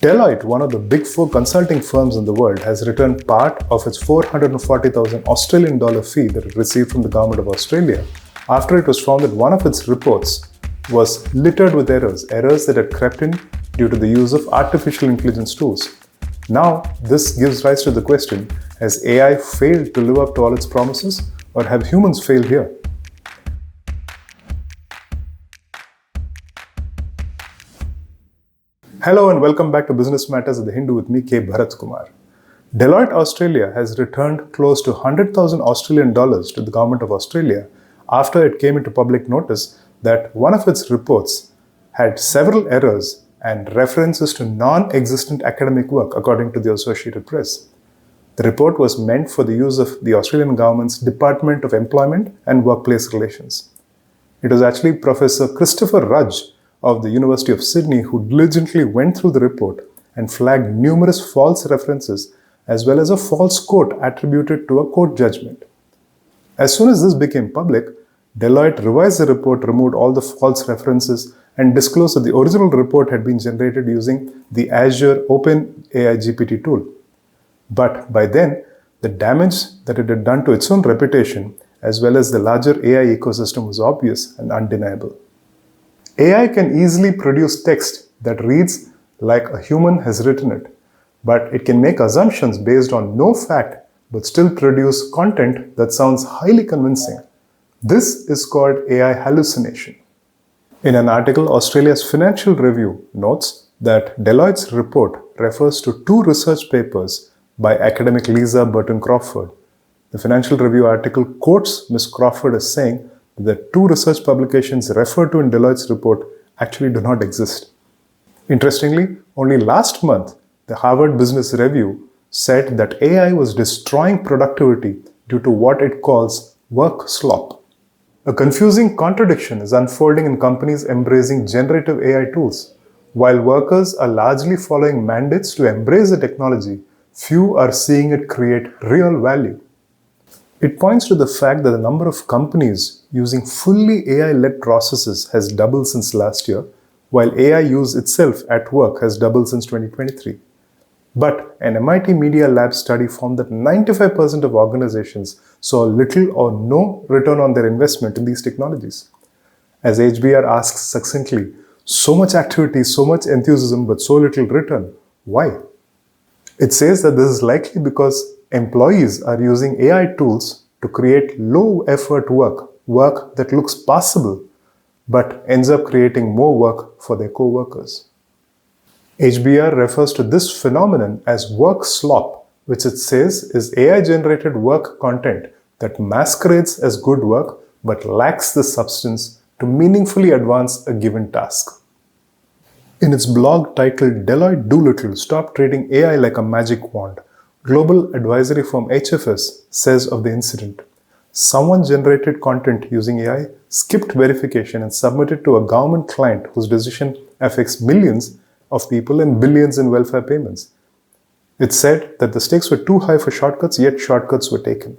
Deloitte, one of the big four consulting firms in the world, has returned part of its 440,000 Australian dollar fee that it received from the government of Australia after it was found that one of its reports was littered with errors that had crept in due to the use of artificial intelligence tools. Now, this gives rise to the question, has AI failed to live up to all its promises, or have humans failed here? Hello and welcome back to Business Matters at the Hindu with me, K. Bharat Kumar. Deloitte Australia has returned close to 100,000 Australian dollars to the government of Australia after it came into public notice that one of its reports had several errors and references to non-existent academic work, according to the Associated Press. The report was meant for the use of the Australian government's Department of Employment and Workplace Relations. It was actually Professor Christopher Rudge of the University of Sydney who diligently went through the report and flagged numerous false references as well as a false quote attributed to a court judgment. As soon as this became public, Deloitte revised the report, removed all the false references, and disclosed that the original report had been generated using the Azure OpenAI GPT tool. But by then, the damage that it had done to its own reputation as well as the larger AI ecosystem was obvious and undeniable. AI can easily produce text that reads like a human has written it, but it can make assumptions based on no fact but still produce content that sounds highly convincing. This is called AI hallucination. In an article, Australia's Financial Review notes that Deloitte's report refers to two research papers by academic Lisa Burton Crawford. The Financial Review article quotes Ms. Crawford as saying the two research publications referred to in Deloitte's report actually do not exist. Interestingly, only last month, the Harvard Business Review said that AI was destroying productivity due to what it calls work slop. A confusing contradiction is unfolding in companies embracing generative AI tools. While workers are largely following mandates to embrace the technology, few are seeing it create real value. It points to the fact that the number of companies using fully AI-led processes has doubled since last year, while AI use itself at work has doubled since 2023. But an MIT Media Lab study found that 95% of organizations saw little or no return on their investment in these technologies. As HBR asks succinctly, so much activity, so much enthusiasm, but so little return. Why? It says that this is likely because employees are using AI tools to create low-effort work that looks possible, but ends up creating more work for their co-workers. HBR refers to this phenomenon as work slop, which it says is AI-generated work content that masquerades as good work but lacks the substance to meaningfully advance a given task. In its blog titled Deloitte Doolittle, Stop Treating AI Like a Magic Wand, global advisory firm HFS says of the incident, someone generated content using AI, skipped verification and submitted to a government client whose decision affects millions of people and billions in welfare payments. It said that the stakes were too high for shortcuts, yet shortcuts were taken.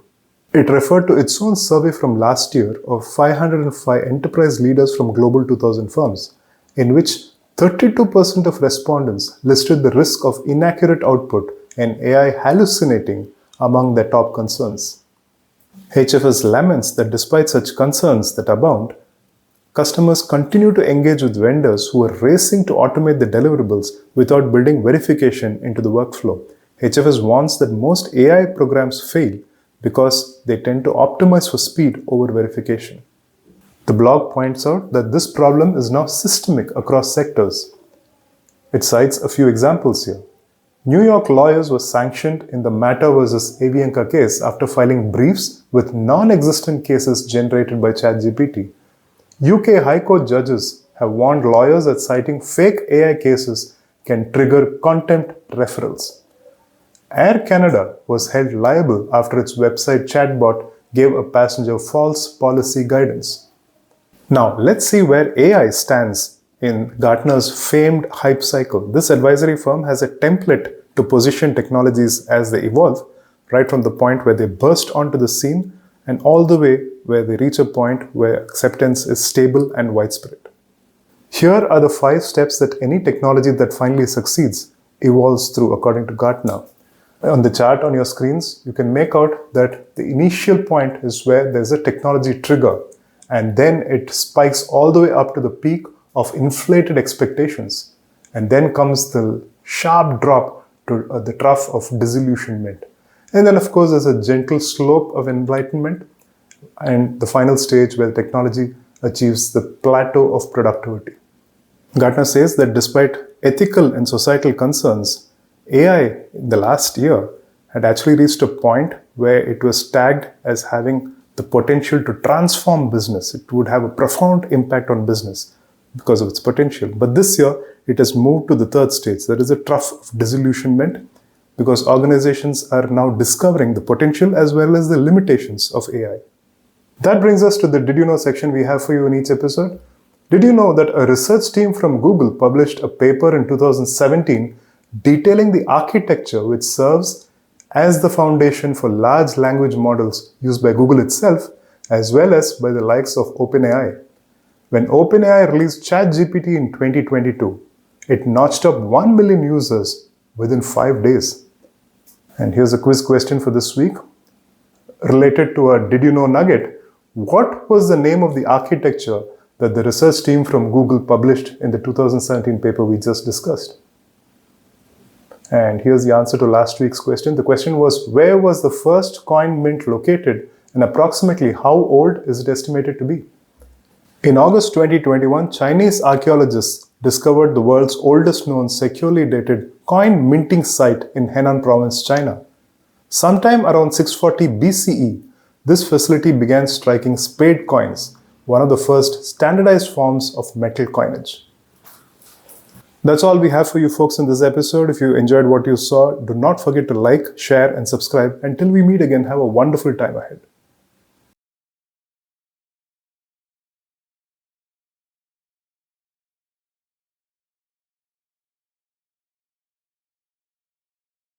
It referred to its own survey from last year of 505 enterprise leaders from global 2000 firms, in which 32% of respondents listed the risk of inaccurate output and AI hallucinating among their top concerns. HFS laments that despite such concerns that abound, customers continue to engage with vendors who are racing to automate the deliverables without building verification into the workflow. HFS warns that most AI programs fail because they tend to optimize for speed over verification. The blog points out that this problem is now systemic across sectors. It cites a few examples here. New York lawyers were sanctioned in the Mata versus Avianca case after filing briefs with non-existent cases generated by ChatGPT. UK High Court judges have warned lawyers that citing fake AI cases can trigger contempt referrals. Air Canada was held liable after its website chatbot gave a passenger false policy guidance. Now, let's see where AI stands in Gartner's famed hype cycle. This advisory firm has a template to position technologies as they evolve, right from the point where they burst onto the scene and all the way where they reach a point where acceptance is stable and widespread. Here are the 5 steps that any technology that finally succeeds evolves through according to Gartner. On the chart on your screens, you can make out that the initial point is where there's a technology trigger, and then it spikes all the way up to the peak of inflated expectations. And then comes the sharp drop to the trough of disillusionment. And then, of course, there's a gentle slope of enlightenment, and the final stage where technology achieves the plateau of productivity. Gartner says that despite ethical and societal concerns, AI in the last year had actually reached a point where it was tagged as having the potential to transform business. It would have a profound impact on business because of its potential. But this year, it has moved to the third stage. There is a trough of disillusionment because organizations are now discovering the potential as well as the limitations of AI. That brings us to the Did You Know section we have for you in each episode. Did you know that a research team from Google published a paper in 2017 detailing the architecture which serves as the foundation for large language models used by Google itself as well as by the likes of OpenAI? When OpenAI released ChatGPT in 2022, it notched up 1 million users within 5 days. And here's a quiz question for this week. Related to a Did You Know nugget, what was the name of the architecture that the research team from Google published in the 2017 paper we just discussed? And here's the answer to last week's question. The question was, where was the first coin mint located and approximately how old is it estimated to be? In August 2021, Chinese archaeologists discovered the world's oldest known securely dated coin minting site in Henan province, China. Sometime around 640 BCE, this facility began striking spade coins, one of the first standardized forms of metal coinage. That's all we have for you folks in this episode. If you enjoyed what you saw, do not forget to like, share, and subscribe. Until we meet again, have a wonderful time ahead.